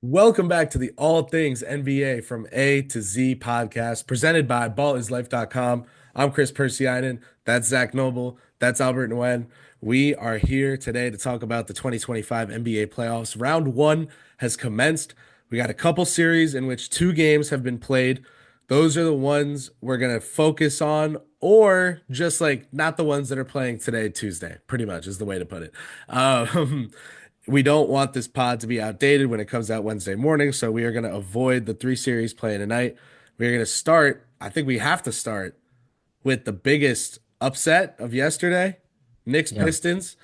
Welcome back to the All Things NBA from A to Z podcast presented by ballislife.com. I'm Kris Pursiainen. That's Zak Noble. That's Albert Nguyen. We are here today to talk about the 2025 NBA playoffs. Round one has commenced. We got a couple series in which two games have been played. Those are the ones we're going to focus on, or just like not the ones that are playing today, Tuesday, pretty much is the way to put it. Um, we don't want this pod to be outdated when it comes out Wednesday morning, so we are going to avoid the three series playing tonight. We're going to start, I think we have to start with the biggest upset of yesterday, Yeah. Knicks-Pistons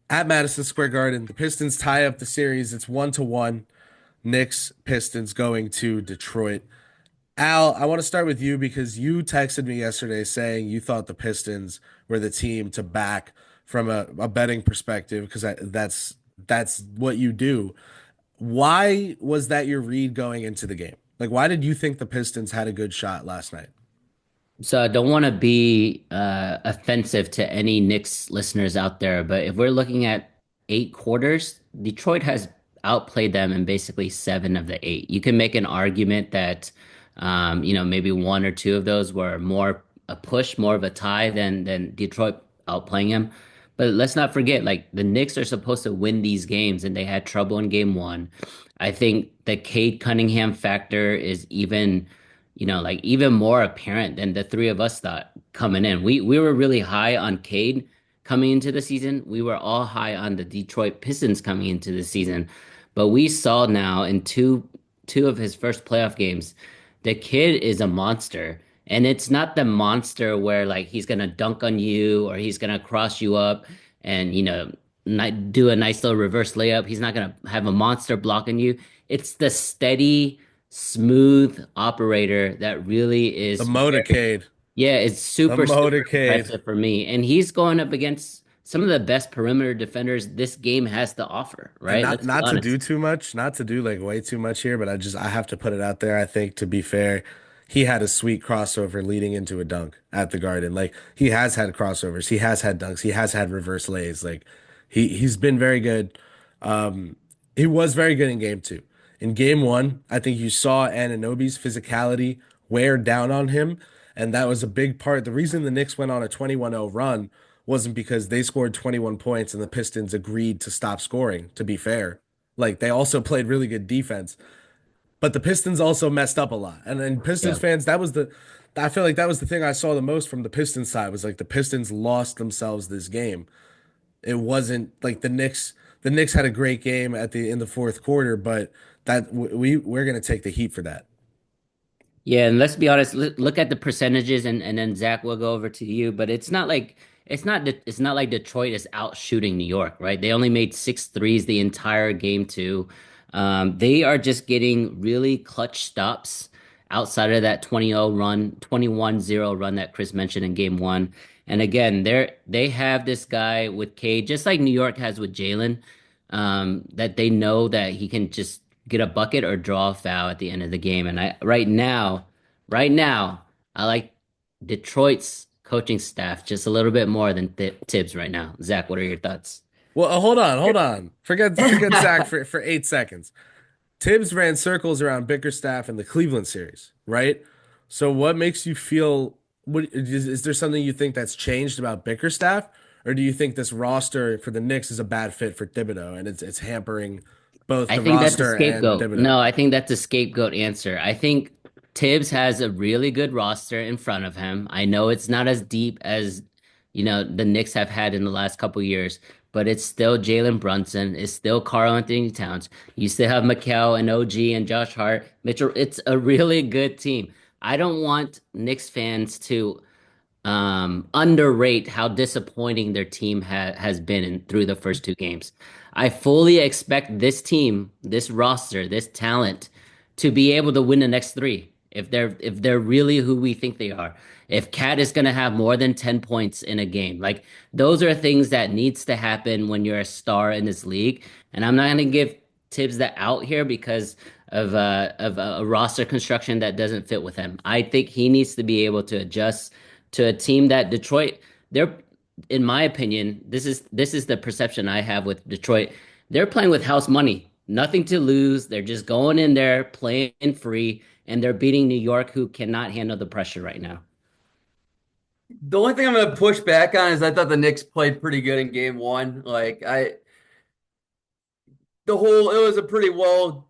at Madison Square Garden. The Pistons tie up the series. It's 1-1. Knicks-Pistons going to Detroit. Al, I want to start with you because you texted me yesterday saying you thought the Pistons were the team to back from a betting perspective because that's what you do. Why was that your read going into the game? Like, why did you think the Pistons had a good shot last night? So I don't want to be offensive to any Knicks listeners out there, but if we're looking at 8 quarters, Detroit has outplayed them in basically 7 of the 8. You can make an argument that, maybe one or two of those were more a push, more of a tie than Detroit outplaying them. But let's not forget, like the Knicks are supposed to win these games, and they had trouble in game one. I think the Cade Cunningham factor is like even more apparent than the three of us thought coming in. We were really high on Cade coming into the season. We were all high on the Detroit Pistons coming into the season. But we saw now in two of his first playoff games, the kid is a monster. And it's not the monster where like he's gonna dunk on you or he's gonna cross you up and do a nice little reverse layup. He's not gonna have a monster blocking you. It's the steady smooth operator that really The is motorcade. yeah, it's The super motorcade. impressive for me. And he's going up against some of the best perimeter defenders this game has to offer, And right? not Let's be not to do honest. too much, not to do like way too much here, but I have to put it out there. I think to be fair, he had a sweet crossover leading into a dunk at the Garden. Like he has had crossovers, he has had dunks, he has had reverse lays. Like he's been very good. Um, he was very good in game two. In game one, I think you saw Anunoby's physicality wear down on him, and that was a big part. The reason the Knicks went on a 21-0 run wasn't because they scored 21 points and the Pistons agreed to stop scoring, to be fair. Like they also played really good defense, but the Pistons also messed up a lot. And then Pistons Yeah. fans, I feel like that was the thing I saw the most from the Pistons side was like the Pistons lost themselves this game. It wasn't like the Knicks had a great game at the in the fourth quarter, but we're going to take the heat for that. Yeah, and let's be honest, look at the percentages and then Zach will go over to you, but it's not like Detroit is out shooting New York, right? They only made 6 threes the entire game too. They are just getting really clutch stops outside of that 20-0 run, 21-0 run that Chris mentioned in game one. And again, they have this guy with Cade, just like New York has with Jalen, that they know that he can just get a bucket or draw a foul at the end of the game. And right now, I like Detroit's coaching staff just a little bit more than Tibbs right now. Zach, what are your thoughts? Well, hold on. Forget Zach for 8 seconds. Tibbs ran circles around Bickerstaff in the Cleveland series, right? So what makes you feel is there something you think that's changed about Bickerstaff? Or do you think this roster for the Knicks is a bad fit for Thibodeau and it's hampering both I the think that's a roster and scapegoat. Thibodeau? No, I think that's a scapegoat answer. I think Tibbs has a really good roster in front of him. I know it's not as deep as, the Knicks have had in the last couple years, but it's still Jalen Brunson. It's still Karl Anthony Towns. You still have Mikal and OG and Josh Hart, Mitchell. It's a really good team. I don't want Knicks fans to underrate how disappointing their team has been through the first 2 games. I fully expect this team, this roster, this talent to be able to win the next 3 if they're really who we think they are. If Cat is going to have more than 10 points in a game, like those are things that needs to happen when you're a star in this league. And I'm not going to give Tibbs the out here because of a roster construction that doesn't fit with him. I think he needs to be able to adjust to a team that Detroit, they're, in my opinion, this is the perception I have with Detroit. They're playing with house money. Nothing to lose. They're just going in there, playing free, and they're beating New York, who cannot handle the pressure right now. The only thing I'm going to push back on is I thought the Knicks played pretty good in game one. It was a pretty well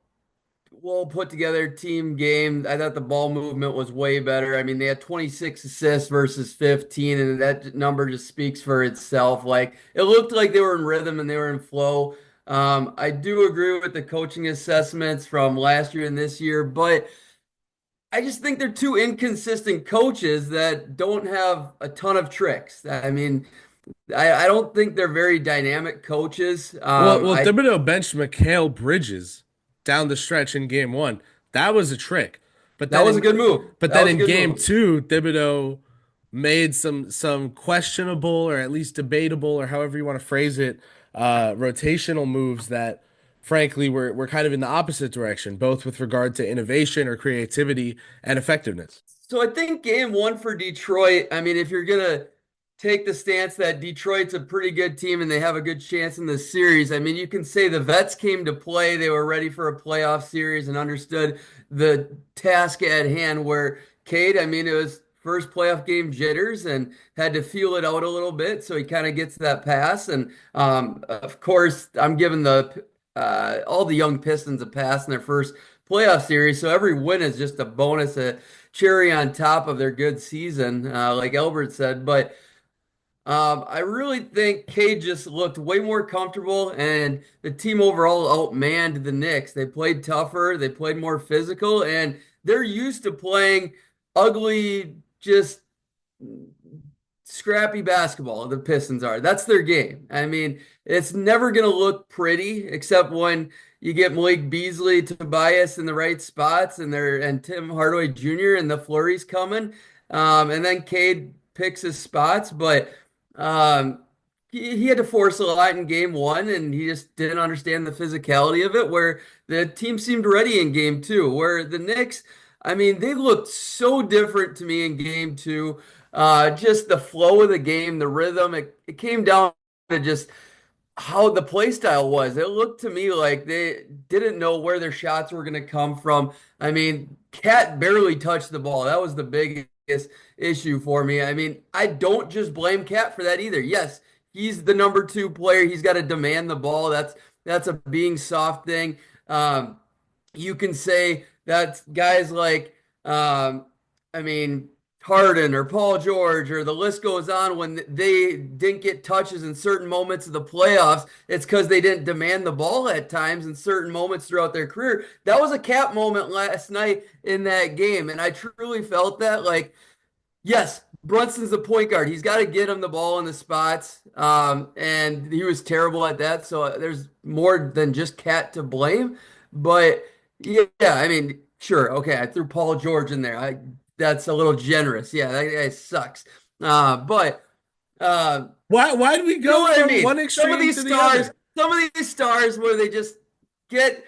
put together team game. I thought the ball movement was way better. I mean, they had 26 assists versus 15, and that number just speaks for itself. Like it looked like they were in rhythm and they were in flow. I do agree with the coaching assessments from last year and this year, but I just think they're two inconsistent coaches that don't have a ton of tricks. I mean, I don't think they're very dynamic coaches. Well, Thibodeau benched Mikal Bridges down the stretch in game one. That was a trick. But That then was a good move. but That then was a in good game move. two, Thibodeau made some questionable or at least debatable or however you want to phrase it, rotational moves that frankly were kind of in the opposite direction, both with regard to innovation or creativity and effectiveness. So I think game one for Detroit, I mean, if you're gonna take the stance that Detroit's a pretty good team and they have a good chance in this series, I mean, you can say the vets came to play. They were ready for a playoff series and understood the task at hand. Where Cade, I mean, it was first playoff game jitters and had to feel it out a little bit. So he kind of gets that pass. And of course, I'm giving the all the young Pistons a pass in their first playoff series. So every win is just a bonus, a cherry on top of their good season, like Albert said. But I really think Cade just looked way more comfortable, and the team overall outmanned the Knicks. They played tougher, they played more physical, and they're used to playing ugly, just scrappy basketball. The Pistons are. That's their game. I mean, it's never going to look pretty, except when you get Malik Beasley, Tobias in the right spots, and Tim Hardaway Jr. and the flurries coming, and then Cade picks his spots, but. Um, he had to force a lot in game one, and he just didn't understand the physicality of it. Where the team seemed ready in game two, where the Knicks, I mean, they looked so different to me in game two. Just the flow of the game, the rhythm, it came down to just how the play style was. It looked to me like they didn't know where their shots were going to come from. I mean, Cat barely touched the ball. That was the biggest issue for me. I mean, I don't just blame Cat for that either. Yes, he's the number two player. He's got to demand the ball. That's a being soft thing. You can say that guys like, I mean, Harden or Paul George or the list goes on when they didn't get touches in certain moments of the playoffs, it's because they didn't demand the ball at times in certain moments throughout their career. That was a cap moment last night in that game, and I truly felt that like yes, Brunson's the point guard. He's got to get him the ball in the spots. And he was terrible at that. So there's more than just Cat to blame. But yeah, I mean, sure. Okay. I threw Paul George in there. That's a little generous. Yeah, that guy sucks. But Why did we you know go what I from mean? one extreme to the other? Some of these stars where they just get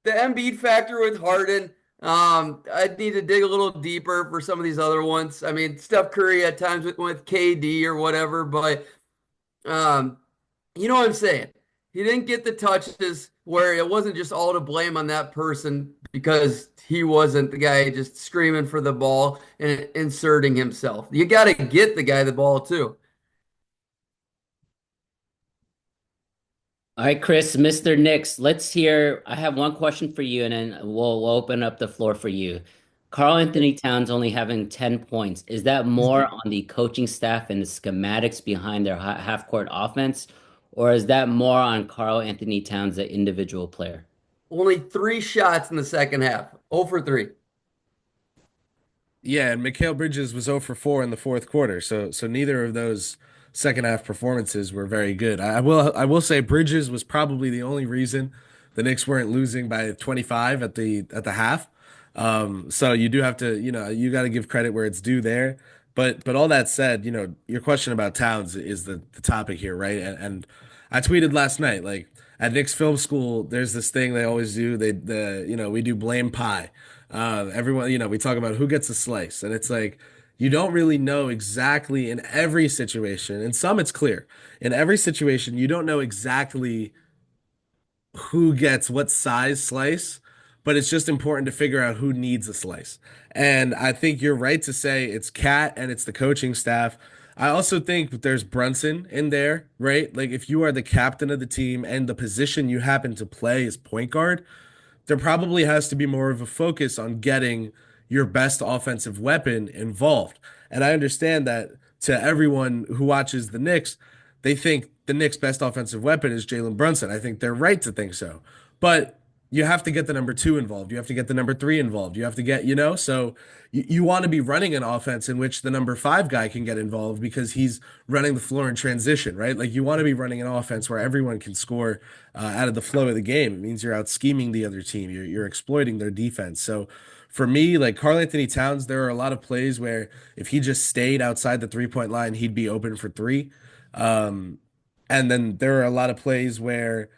the Embiid factor with Harden. I'd need to dig a little deeper for some of these other ones. I mean, Steph Curry at times with KD or whatever, but um, you know what I'm saying? He didn't get the touches where it wasn't just all to blame on that person because he wasn't the guy just screaming for the ball and inserting himself. You got to get the guy the ball too. All right, Chris, Mr. Knicks, let's hear. I have one question for you, and then we'll open up the floor for you. Carl Anthony Towns only having 10 points. Is that more on the coaching staff and the schematics behind their half-court offense, or is that more on Carl Anthony Towns, the individual player? Only three shots in the second half. 0 for 3. Yeah, and Mikal Bridges was 0 for 4 in the fourth quarter. So neither of those second half performances were very good. I will say Bridges was probably the only reason the Knicks weren't losing by 25 at the half. So you do have to, you got to give credit where it's due there. But all that said, your question about Towns is the topic here, right? And I tweeted last night, like at Knicks Film School, there's this thing they always do. We do blame pie. Everyone, we talk about who gets a slice, and it's like you don't really know exactly in every situation. In some, it's clear. In every situation, you don't know exactly who gets what size slice, but it's just important to figure out who needs a slice. And I think you're right to say it's Cat and it's the coaching staff. I also think there's Brunson in there, right? Like if you are the captain of the team and the position you happen to play is point guard, there probably has to be more of a focus on getting your best offensive weapon involved. And I understand that to everyone who watches the Knicks, they think the Knicks' best offensive weapon is Jalen Brunson. I think they're right to think so. But you have to get the number two involved. You have to get the number three involved. You have to get, so you want to be running an offense in which the number five guy can get involved because he's running the floor in transition, right? Like you want to be running an offense where everyone can score out of the flow of the game. It means you're out scheming the other team. You're exploiting their defense. So for me, like Karl Anthony Towns, there are a lot of plays where if he just stayed outside the 3 point line, he'd be open for three. Um, and then there are a lot of plays where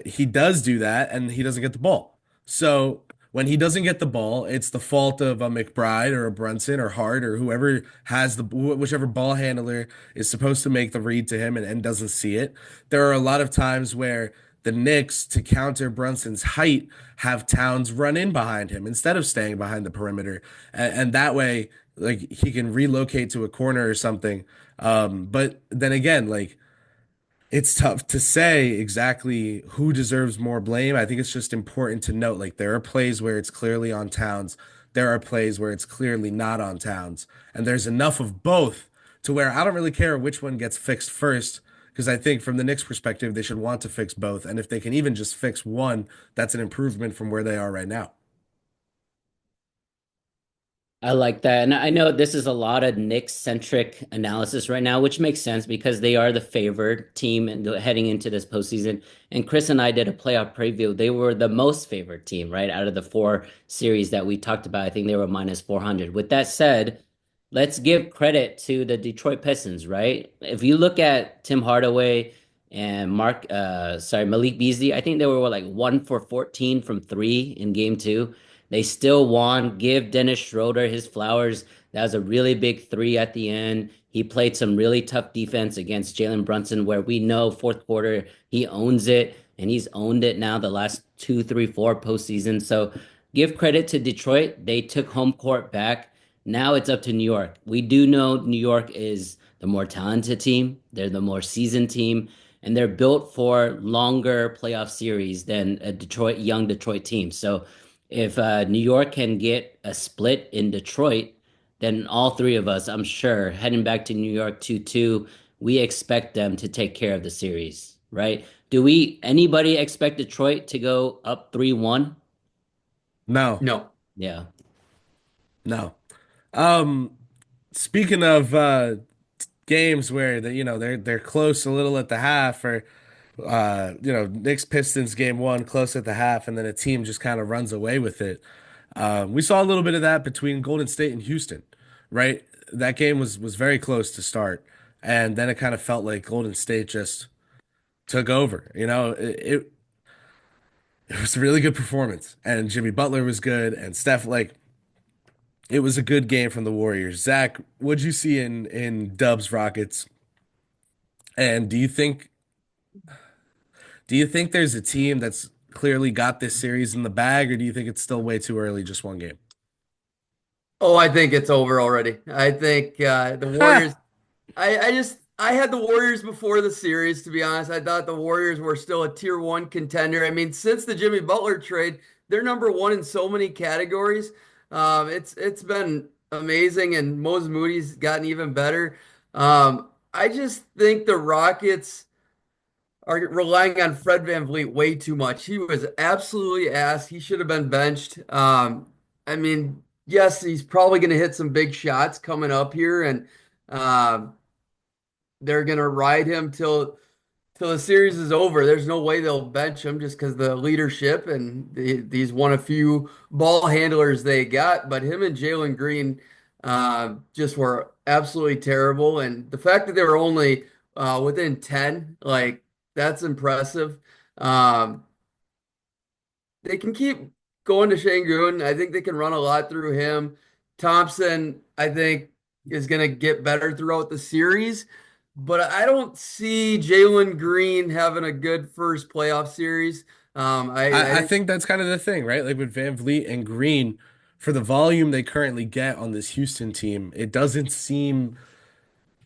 he does do that and he doesn't get the ball. So when he doesn't get the ball, it's the fault of a McBride or a Brunson or Hart or whoever has whichever ball handler is supposed to make the read to him and doesn't see it. There are a lot of times where the Knicks, to counter Brunson's height, have Towns run in behind him instead of staying behind the perimeter. And that way, like he can relocate to a corner or something. But then again, like it's tough to say exactly who deserves more blame. I think it's just important to note like there are plays where it's clearly on Towns. There are plays where it's clearly not on Towns. And there's enough of both to where I don't really care which one gets fixed first because I think from the Knicks perspective, they should want to fix both. And if they can even just fix one, that's an improvement from where they are right now. I like that. And I know this is a lot of Knicks centric analysis right now, which makes sense because they are the favored team and heading into this postseason. And Chris and I did a playoff preview. They were the most favored team, right? Out of the four series that we talked about, I think they were minus 400. With that said, let's give credit to the Detroit Pistons, right? If you look at Tim Hardaway and Malik Beasley, I think they were like 1 for 14 from three in game two. They still won. Give Dennis Schroeder his flowers. That was a really big three at the end. He played some really tough defense against Jalen Brunson, where we know fourth quarter he owns it, and he's owned it now the last two, three, four postseason. So give credit to Detroit. They took home court back. Now it's up to New York. We do know New York is the more talented team. They're the more seasoned team, and they're built for longer playoff series than a young Detroit team. So if New York can get a split in Detroit, then all three of us, I'm sure, heading back to New York 2-2, we expect them to take care of the series, right? Anybody expect Detroit to go up 3-1? No, No. Yeah. no. Um, Speaking of games where they're close a little at the half or Knicks Pistons game one close at the half, and then a team just kind of runs away with it. We saw a little bit of that between Golden State and Houston, right? That game was very close to start, and then it kind of felt like Golden State just took over. It was a really good performance, and Jimmy Butler was good, and Steph like it was a good game from the Warriors. Zach, what'd you see in Dubs Rockets? And do you think there's a team that's clearly got this series in the bag, or do you think it's still way too early, just one game? Oh, I think it's over already. I think the Warriors. I had the Warriors before the series, to be honest. I thought the Warriors were still a tier one contender. I mean, since the Jimmy Butler trade, they're number one in so many categories. It's been amazing, and Moses Moody's gotten even better. I just think the Rockets are relying on Fred VanVleet way too much. He was absolutely ass. He should have been benched. I mean, yes, he's probably going to hit some big shots coming up here, and um, they're going to ride him till the series is over. There's no way they'll bench him just because the leadership and these one of few ball handlers they got. But him and Jalen Green just were absolutely terrible. And the fact that they were only within 10, like that's impressive. Um, they can keep going to Şengün. I think they can run a lot through him. Thompson, I think, is going to get better throughout the series. but I don't see Jalen Green having a good first playoff series. I I think think that's kind of the thing, right? Like with Van Vliet and Green, for the volume they currently get on this Houston team, it doesn't seem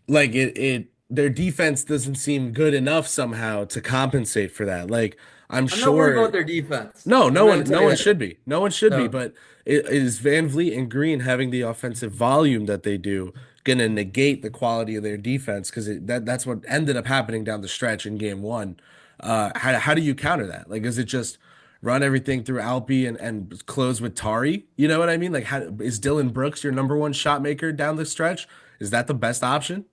like it their defense doesn't seem good enough somehow to compensate for that. Like I'm I'm not worried about sure their defense. no, I'm going to no tell you one that. should be. No one should be, So, but is Van Vliet and Green having the offensive volume that they do gonna negate the quality of their defense? Because that's what ended up happening down the stretch in game one. How do you counter that? Like, is it just run everything through Alpi and close with Tari? You know what I mean? Like, how is Dylan Brooks your number one shot maker down the stretch? Is that the best option?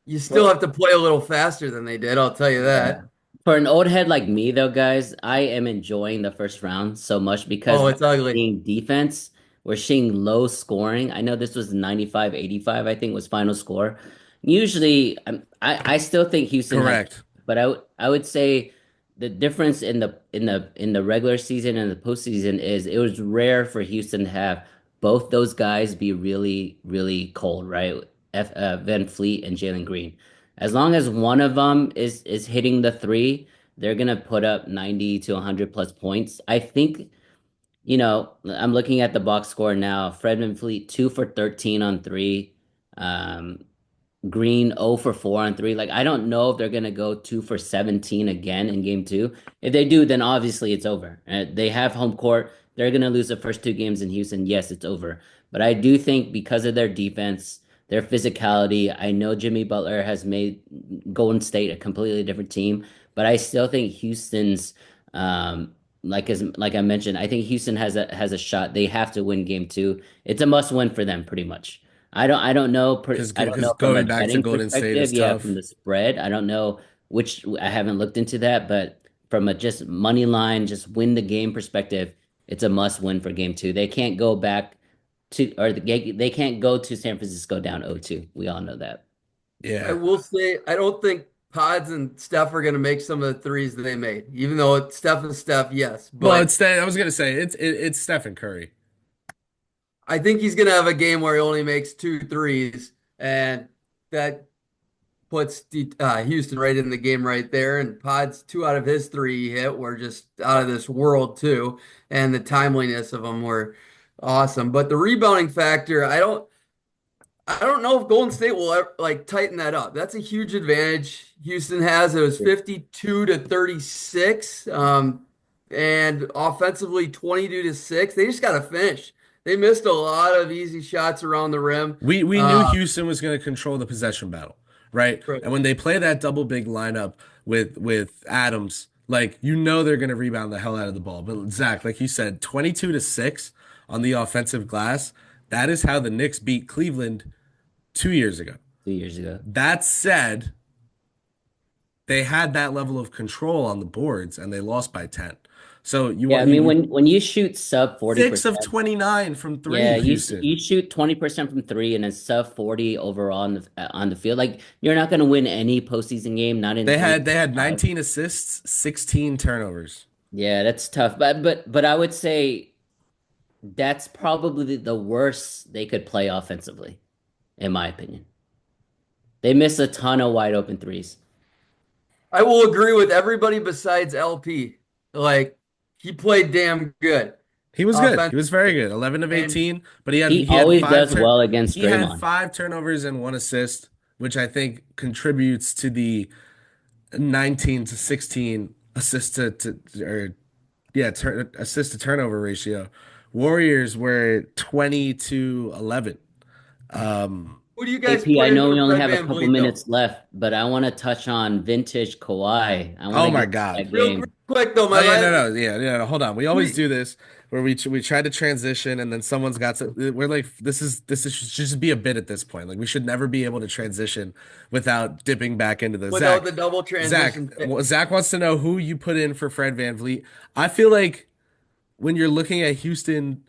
you still Well, have to play a little faster than they did, I'll tell you yeah. that. For an old head like me, though, guys, I am enjoying the first round so much because Oh, we're it's ugly. seeing defense, we're seeing low scoring. I know this was 95-85, I think was final score. Usually, I still think Houston has, Correct. but I would say the difference in the regular season and the postseason is it was rare for Houston to have both those guys be really, really cold, right? Van Fleet and Jalen Green. As long as one of them is hitting the three, they're gonna put up 90 to 100 plus points. I think, I'm looking at the box score now. Fred VanVleet 2 for 13 on three. Um, Green 0 for 4 on three. Like, I don't know if they're going to go 2 for 17 again in game two. If they do, then obviously it's over. They have home court. They're going to lose the first two games in Houston. Yes, it's over. But I do think because of their defense, their physicality, I know Jimmy Butler has made Golden State a completely different team, but I still think Houston's like I mentioned, I think Houston has a shot. They have to win game two. It's a must win for them pretty much. I don't Because know from a going back to betting Golden State perspective, is yeah, from tough. the spread. I don't know which I haven't looked into that, but from a just money line, just win the game perspective, it's a must win for game two. They can't go back to or they can't go to San Francisco down 0-2. We all know that. I Yeah. will say, I don't think Pods and Steph are going to make some of the threes that they made, even though it's Steph and Steph, yes. Well, But I was gonna say it's Stephen Curry. I think he's going to have a game where he only makes two threes, and that puts Houston right in the game right there. And Pod's two out of his three he hit were just out of this world too, and the timeliness of them were awesome. But the rebounding factor, I don't know if Golden State will ever, like tighten that up. That's a huge advantage Houston has. It was 52 to 36, and offensively 22 to 6. They just got to finish. They missed a lot of easy shots around the rim. We knew Houston was going to control the possession battle, right? Right. And when they play that double big lineup with Adams, like you know they're going to rebound the hell out of the ball. But Zach, like you said, 22 to 6 on the offensive glass, that is how the Knicks beat Cleveland 2 years ago. 2 years ago. That said, they had that level of control on the boards and they lost by 10. So you Yeah, want I mean you when you shoot sub 6 of 40%, 29 from yeah, three, Houston. you shoot 20% from three and then sub 40 overall on the field. Like you're not going to win any postseason game, not in three. They had Five. 19 assists, 16 turnovers. Yeah, that's tough. But I would say that's probably the worst they could play offensively, in my opinion. They miss a ton of wide open threes. I will agree with everybody besides LP. Like he played damn good He was good. He was very offensively. good. 11 of And 18, but He always does well against he had Draymond. five turnovers and one assist, which I think contributes to the 19 to 16 assist to or yeah, assist to turnover ratio. Warriors were 20 to 11. Um, who do you guys AP, put I in know for we only Fred have a couple VanVleet though? minutes left, but I want to touch on vintage Kawhi. I want oh to my get to God. that Real game. quick though, Oh my yeah, last no, hold on. We always we do this where we try to transition and then someone's got to. We're like, this is should just be a bit at this point. Like we should never be able to transition without dipping back into the without Zach. the double transition. Zach wants to know who you put in for Fred VanVleet. I feel like when you're looking at Houston,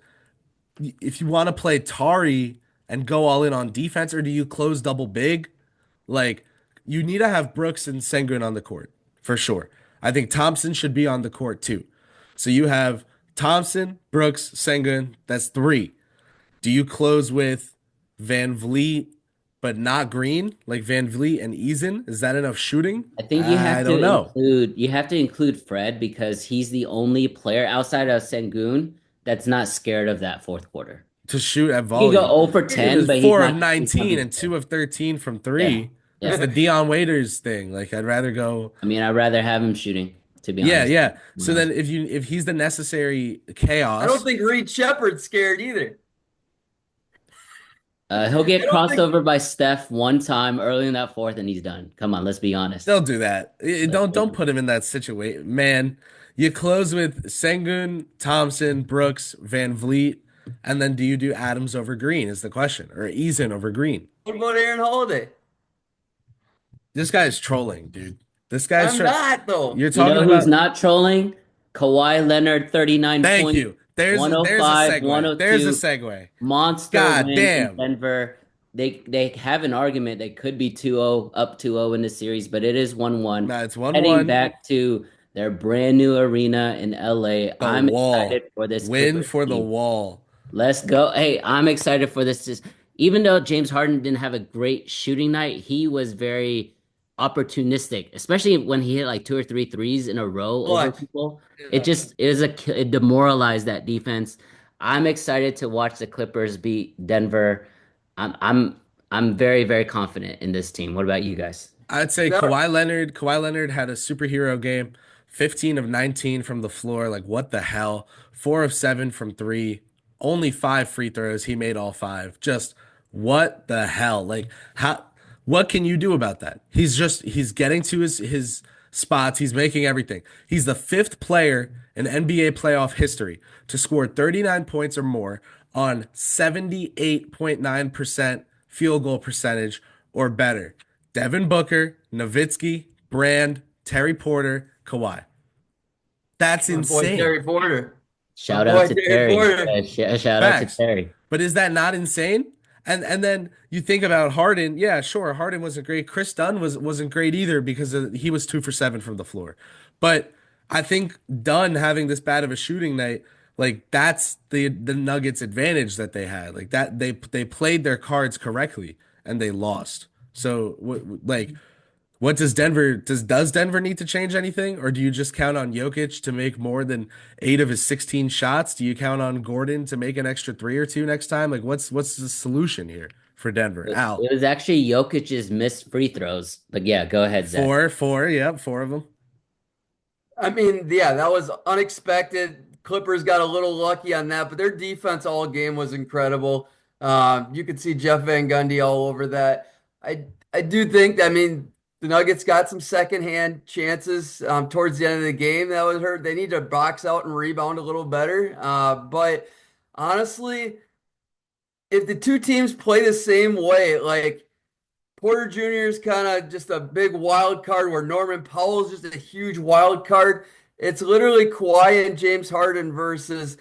if you want to play Tari and go all in on defense, or do you close double big? Like you need to have Brooks and Sengun on the court for sure. I think Thompson should be on the court too. So you have Thompson, Brooks, Sengun. That's three. Do you close with Van Vliet but not Green, like Van Vliet and Eason? Is that enough shooting? I think I don't know. you have to include Fred because he's the only player outside of Sengun that's not scared of that fourth quarter. To shoot at He can go volume. 0 for He 10, was but he's four of not gonna do 19 something and scared. 2 of 13 from Yeah. three. It's Yeah. the Dion Waiters thing. Like I'd rather go. I mean, I'd rather have him shooting, to be Yeah, honest. yeah. Someone So else. then if he's the necessary I don't chaos, think Reed Shepard's scared either. He'll I get don't crossed think over by Steph one time early in that fourth, and he's done. Come on, let's be honest. they'll do that. Don't put him in that situation. Man, you close with Sengun, Thompson, Brooks, Van Vliet, and then do you do Adams over Green is the question, or Eason over Green? what about Aaron Holiday? This guy's trolling, dude. This guy's I'm trying. not though. You're You talking know who's about. not trolling? Kawhi Leonard, 39 Thank points, you. There's a 105, segue. There's a 102. segue. Monster God win in damn. Denver. They have an argument. They could be 2-0, up 2-0 in the series, but it is 1-1. Nah, it's Heading 1-1. back to their brand new arena in LA. The I'm excited wall. for this Win Clippers for the team. wall. Let's go. Hey, I'm excited for this. Even though James Harden didn't have a great shooting night, he was very opportunistic, especially when he hit like two or three threes in a row over Clutch. people. Yeah. It demoralized that defense. I'm excited to watch the Clippers beat Denver. I'm I'm I'm very, very confident in this team. What about you guys? I'd say That, Kawhi Leonard. Kawhi Leonard had a superhero game. 15 of 19 from the floor. Like what the hell? 4 of 7 from 3. Only 5 free throws. He made all 5. Just what the hell? Like how what can you do about that? He's getting to his spots. He's making everything. He's the 5th player in NBA playoff history to score 39 points or more on 78.9% field goal percentage or better. Devin Booker, Nowitzki, Brand, Terry Porter, Kawhi. That's my boy insane. Terry Porter. My Shout out boy to Terry Terry. Porter. Shout out to Facts. Terry. But is that not insane? And then you think about Harden. Yeah, sure, Harden wasn't great. Chris Dunn wasn't great either because he was 2 for 7 from the floor. But I think Dunn having this bad of a shooting night, like that's the Nuggets' advantage that they had. Like that they played their cards correctly and they lost. So like what does Denver need to change anything, or do you just count on Jokic to make more than 8 of his 16 shots? Do you count on Gordon to make an extra three or two next time? Like what's the solution here for Denver? Al, It was actually Jokic's missed free throws. But yeah, go ahead, Zach. four, yep, 4 of them. I mean, yeah, that was unexpected. Clippers got a little lucky on that, but their defense all game was incredible. You could see Jeff Van Gundy all over that. I do think, I mean, the Nuggets got some secondhand chances towards the end of the game. That was hurt. They need to box out and rebound a little better. But honestly, if the two teams play the same way, like Porter Jr. is kind of just a big wild card where Norman Powell is just a huge wild card. It's literally Kawhi and James Harden versus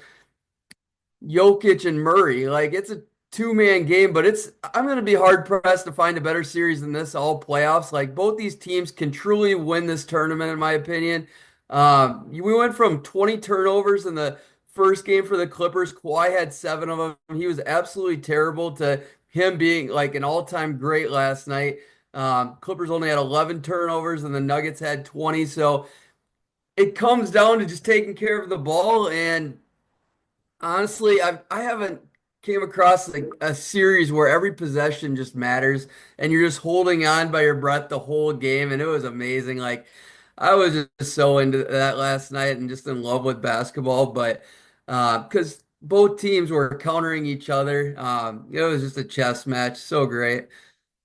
Jokic and Murray. Like it's a two-man game, but I'm going to be hard pressed to find a better series than this all playoffs. Like both these teams can truly win this tournament, in my opinion. We went from 20 turnovers in the first game for the Clippers. Kawhi had 7 of them. He was absolutely terrible to him being like an all-time great last night. Clippers only had 11 turnovers and the Nuggets had 20. So it comes down to just taking care of the ball. And honestly, I haven't came across a series where every possession just matters and you're just holding on by your breath the whole game. And it was amazing. Like I was just so into that last night and just in love with basketball. But because both teams were countering each other, it was just a chess match. So great.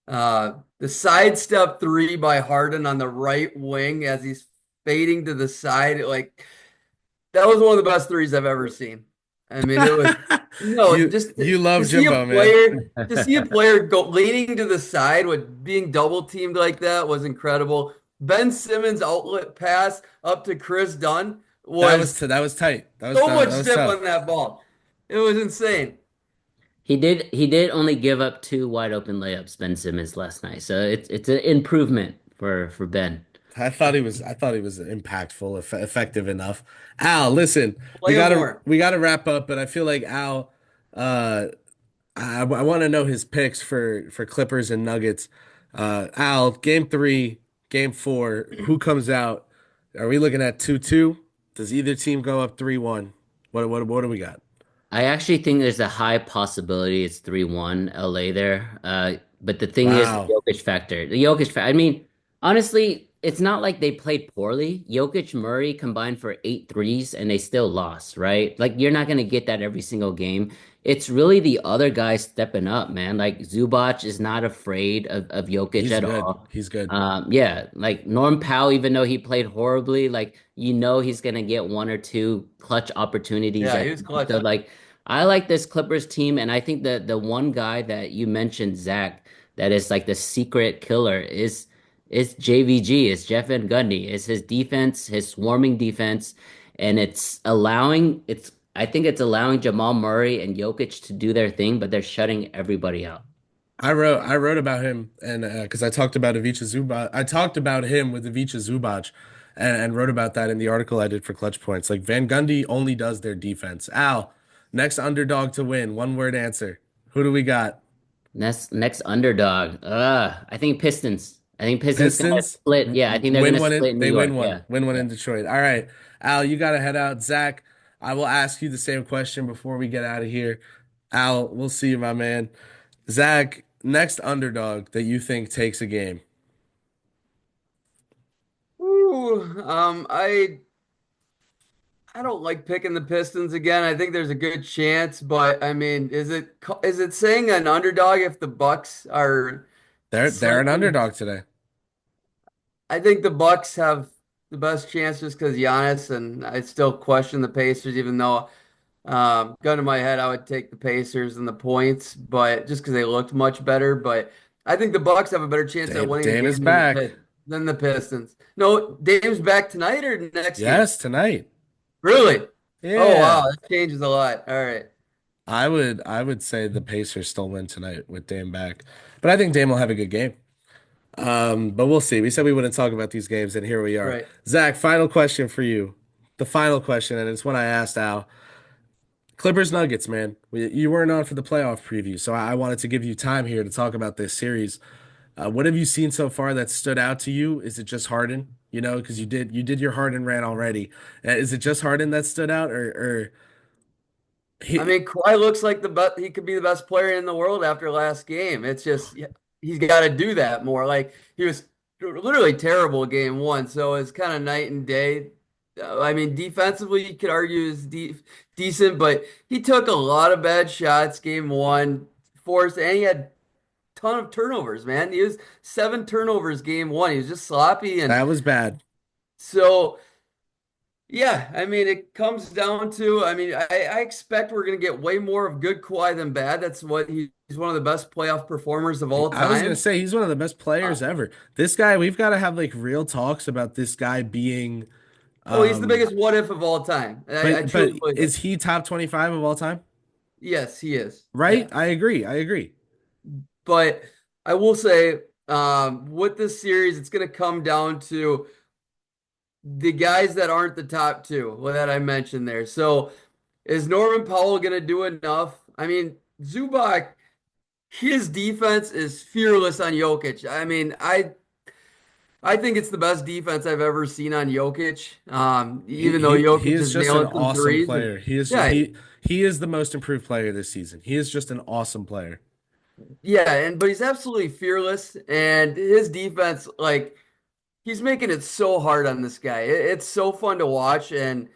The sidestep three by Harden on the right wing as he's fading to the side, like that was one of the best threes I've ever seen. I mean, it was just You to love see a Jimbo, man. player to see a player go leaning to the side with being double teamed like that was incredible. Ben Simmons' outlet pass up to Chris Dunn was That was tight. so much That was zip tough. on that ball. It was insane. He did only give up two wide open layups, Ben Simmons last night. So it's an improvement for Ben. I thought he was impactful, effective enough. Al, listen, Play him more. we gotta wrap up, but I feel like Al, uh, I want to know his picks for Clippers and Nuggets. Al, game three, game four, who comes out? Are we looking at 2-2? Does either team go up 3-1? What do we got? I actually think there's a high possibility it's 3-1 LA there. But the thing is the Wow. Jokic factor. The Jokic factor. I mean, honestly, it's not like they played poorly. Jokic Murray combined for 8 threes and they still lost, right? Like you're not gonna get that every single game. It's really the other guys stepping up, man. Like Zubac is not afraid of Jokic He's at good. all. He's good. Yeah, like Norm Powell, even though he played horribly, like he's gonna get one or two clutch opportunities Yeah, at he was the end. clutch. So like I like this Clippers team, and I think that the one guy that you mentioned, Zach, that is like the secret killer is JVG, is Jeff Van Gundy, is his defense, his swarming defense, and it's I think it's allowing Jamal Murray and Jokic to do their thing, but they're shutting everybody out. I wrote about him and because I talked about Ivica Zubac. I talked about him with Ivica Zubac and wrote about that in the article I did for Clutch Points. Like Van Gundy only does their defense. Al, next underdog to win. One word answer. Who do we got? Next underdog. I think Pistons. I think Pistons gonna Pistons split. Yeah, I think they're win gonna one in split New they York. Yeah. win one Yeah. in Detroit. All right. Al, you gotta head out. Zach, I will ask you the same question before we get out of here. Al, we'll see you, my man. Zach, next underdog that you think takes a game. Ooh, I don't like picking the Pistons again. I think there's a good chance, but I mean, is it saying an underdog if the Bucks are They're an slightly? underdog today. I think the Bucks have the best chance just because Giannis, and I still question the Pacers, even though gun to my head, I would take the Pacers and the points, but just because they looked much better. But I think the Bucks have a better chance at winning the Dame is game than back. the Pistons. No, Dame's back tonight or next game? Yes, tonight. Really? Oh wow, Yeah. that changes a lot. All right. I would say the Pacers still win tonight with Dame back. But I think Dame will have a good game. But we'll see. We said we wouldn't talk about these games, and here we are. Right. Zach, final question for you. The final question, and it's one I asked Al. Clippers Nuggets, man. You weren't on for the playoff preview, so I wanted to give you time here to talk about this series. What have you seen so far that stood out to you? Is it just Harden? You know, because you did your Harden rant already. Is it just Harden that stood out, or I he? mean, Kawhi looks like the best. He could be the best player in the world after last game. It's just he's got to do that more. Like he was literally terrible game one, so it's kind of night and day. I mean, defensively, you could argue is decent, but he took a lot of bad shots game one, forced, and he had a ton of turnovers. Man, he was 7 turnovers game one. He was just sloppy, and That was bad. so. Yeah, I mean, it comes down to, I mean, I expect we're going to get way more of good Kawhi than bad. That's what he's one of the best playoff performers of all I was gonna time. say he's one of the best Uh, players ever. This guy, we've got to have like real talks about this guy being. oh, he's the Um, biggest what if of all time. I but truly believe is it. he top 25 of all time? Yes, he is. Right? Yeah. I agree. I agree. But I will say, with this series, it's going to come down to the guys that aren't the top two well, that I mentioned there. So is Norman Powell going to do enough? I mean, Zubac. His defense is fearless on Jokic. I mean, I think it's the best defense I've ever seen on Jokic. He Even though he Jokic is is just an nailing some awesome threes, and player. He is yeah, he is the most improved player this season. He is just an awesome player. yeah, and but he's absolutely fearless, and his defense, like he's making it so hard on this guy. It's so fun to watch, and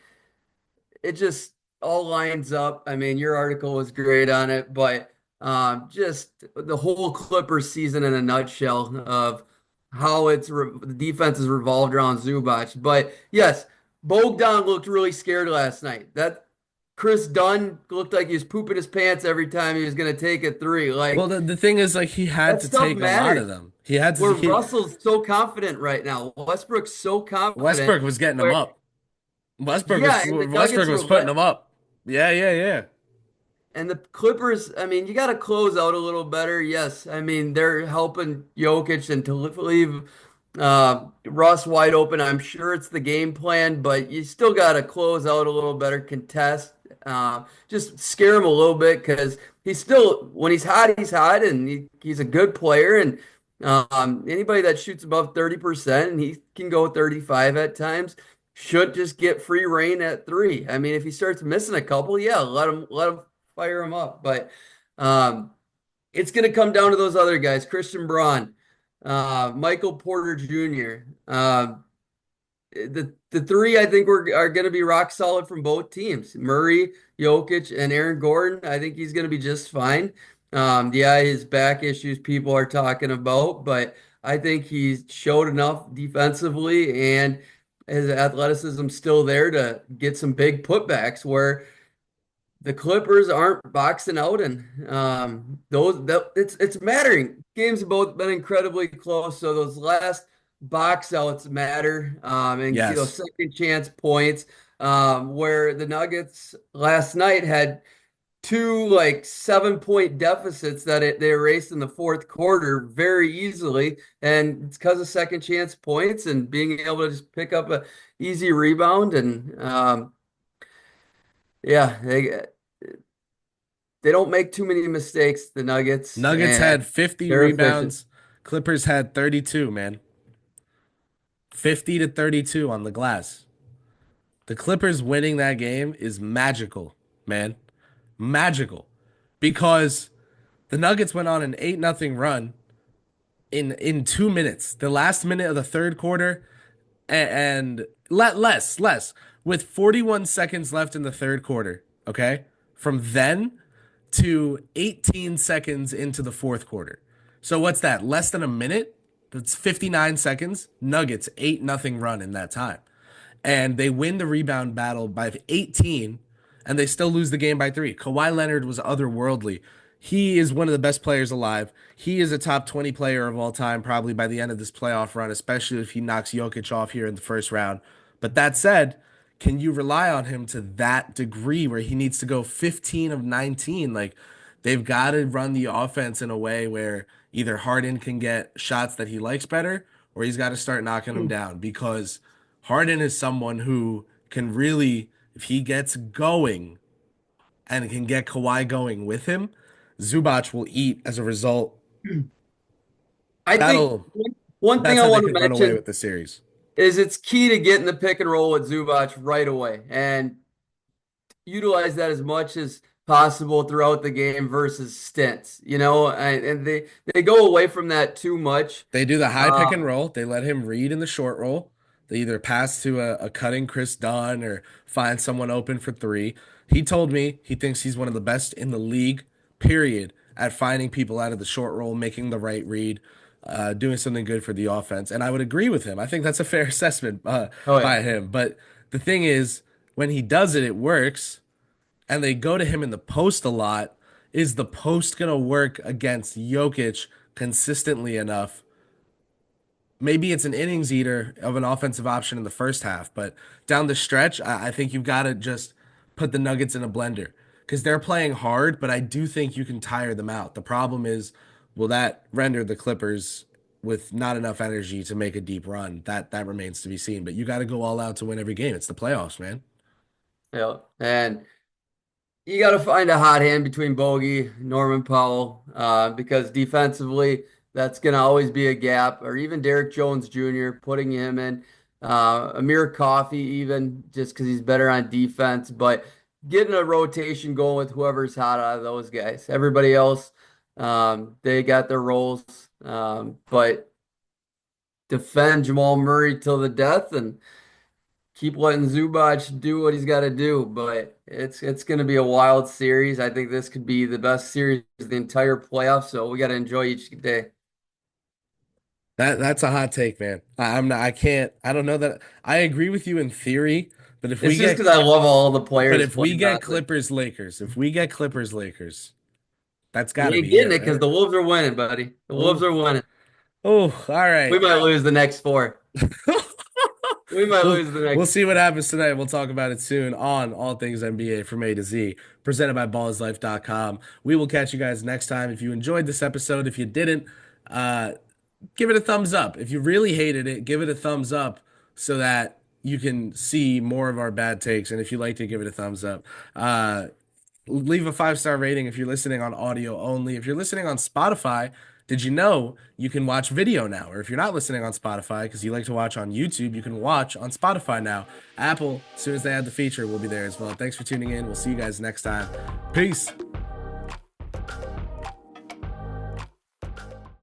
it just all lines up. I mean, your article was great on it, but just the whole Clippers season in a nutshell of how the defense is revolved around Zubac. But yes, Bogdan looked really scared last night. That Chris Dunn looked like he was pooping his pants every time he was going to take a three. Well, Like the thing is, like, he had that to stuff take a lot of matters. them. He had to. Where Russell's so confident right now, Westbrook's so confident. Westbrook was getting them Where up. yeah, and the Westbrook Nuggets was were putting let them up. Yeah, yeah, yeah. And the Clippers, I mean, you got to close out a little better. Yes, I mean they're helping Jokic and to leave Russ wide open. I'm sure it's the game plan, but you still got to close out a little better, contest. Just scare him a little bit because he's still, when he's hot, and he's a good player. And anybody that shoots above 30%, and he can go 35 at times, should just get free reign at three. I mean, if he starts missing a couple, yeah, let him fire him up. But um, it's going to come down to those other guys, Christian Braun, Michael Porter Jr. The three I think are going to be rock solid from both teams. Murray, Jokic, and Aaron Gordon. I think he's going to be just fine. Yeah, his back issues people are talking about, but I think he's showed enough defensively, and his athleticism still there to get some big putbacks where the Clippers aren't boxing out, and it's mattering. Games have both been incredibly close, so those last box outs matter, and Yes. second chance points. Where the Nuggets last night had two like 7 point deficits that they erased in the fourth quarter very easily, and it's because of second chance points and being able to just pick up a easy rebound. And yeah, they don't make too many mistakes, the Nuggets, Nuggets and had 50 they're efficient. rebounds. Clippers had 32, man. 50 to 32 on the glass. The Clippers winning that game is magical, man. Magical. Because the Nuggets went on an 8-0 run in 2 minutes. The last minute of the third quarter and less with 41 seconds left in the third quarter, okay? From then to 18 seconds into the fourth quarter. So what's that? Less than a minute? That's 59 seconds. Nuggets 8-0 run in that time. And they win the rebound battle by 18 and they still lose the game by 3. Kawhi Leonard was otherworldly. He is one of the best players alive. He is a top 20 player of all time, probably by the end of this playoff run, especially if he knocks Jokic off here in the first round. But that said, can you rely on him to that degree where he needs to go 15 of 19? Like, they've got to run the offense in a way where either Harden can get shots that he likes better or he's got to start knocking them down because Harden is someone who can really, if he gets going and can get Kawhi going with him, Zubac will eat as a result. I think That'll one thing that's I how they want to could run away mention with the series. is it's key to getting the pick and roll with Zubac right away and utilize that as much as possible throughout the game versus stints, and they go away from that too much. They do the high pick and Um, roll. They let him read in the short roll. They either pass to a cutting Chris Dunn or find someone open for three. He told me he thinks he's one of the best in the league, period, at finding people out of the short roll, making the right read, doing something good for the offense. And I would agree with him. I think that's a fair assessment oh yeah. by him. But the thing is, when he does it, it works. And they go to him in the post a lot. Is the post going to work against Jokic consistently enough? Maybe it's an innings eater of an offensive option in the first half, but down the stretch, I think you've got to just put the Nuggets in a blender because they're playing hard, but I do think you can tire them out. The problem is, will that render the Clippers with not enough energy to make a deep run? That remains to be seen. But you got to go all out to win every game. It's the playoffs, man. Yeah. And you got to find a hot hand between Bogey, Norman Powell, because defensively, that's going to always be a gap, or even Derek Jones Jr., putting him in. Amir Coffey, even just because he's better on defense, but getting a rotation going with whoever's hot out of those guys. Everybody else, they got their roles, but defend Jamal Murray till the death and keep letting Zubac do what he's got to do. But it's going to be a wild series. I think this could be the best series of the entire playoffs. So we got to enjoy each day. That's a hot take, man. I'm not. I can't. I don't know that. I agree with you in theory, but if we It's just get because I love all the but players if we playing on get it. Clippers Lakers, if we get Clippers Lakers, that's got You to ain't be getting it, it because right? the Wolves are winning, buddy. The Wolves Oh, are winning. oh, all We right. might lose the next four. We might We'll lose the we'll next. see what happens tonight. We'll talk about it soon on All Things NBA from A to Z, presented by ballislife.com. We will catch you guys next time. If you enjoyed this episode, if you didn't, uh, give it a thumbs up. If you really hated it, give it a thumbs up so that you can see more of our bad takes. And if you liked it, give it a thumbs up. Leave a 5-star rating if you're listening on audio only. If you're listening on Spotify, did you know you can watch video now? Or if you're not listening on Spotify because you like to watch on YouTube, you can watch on Spotify now. Apple, as soon as they add the feature, will be there as well. Thanks for tuning in. We'll see you guys next time. Peace.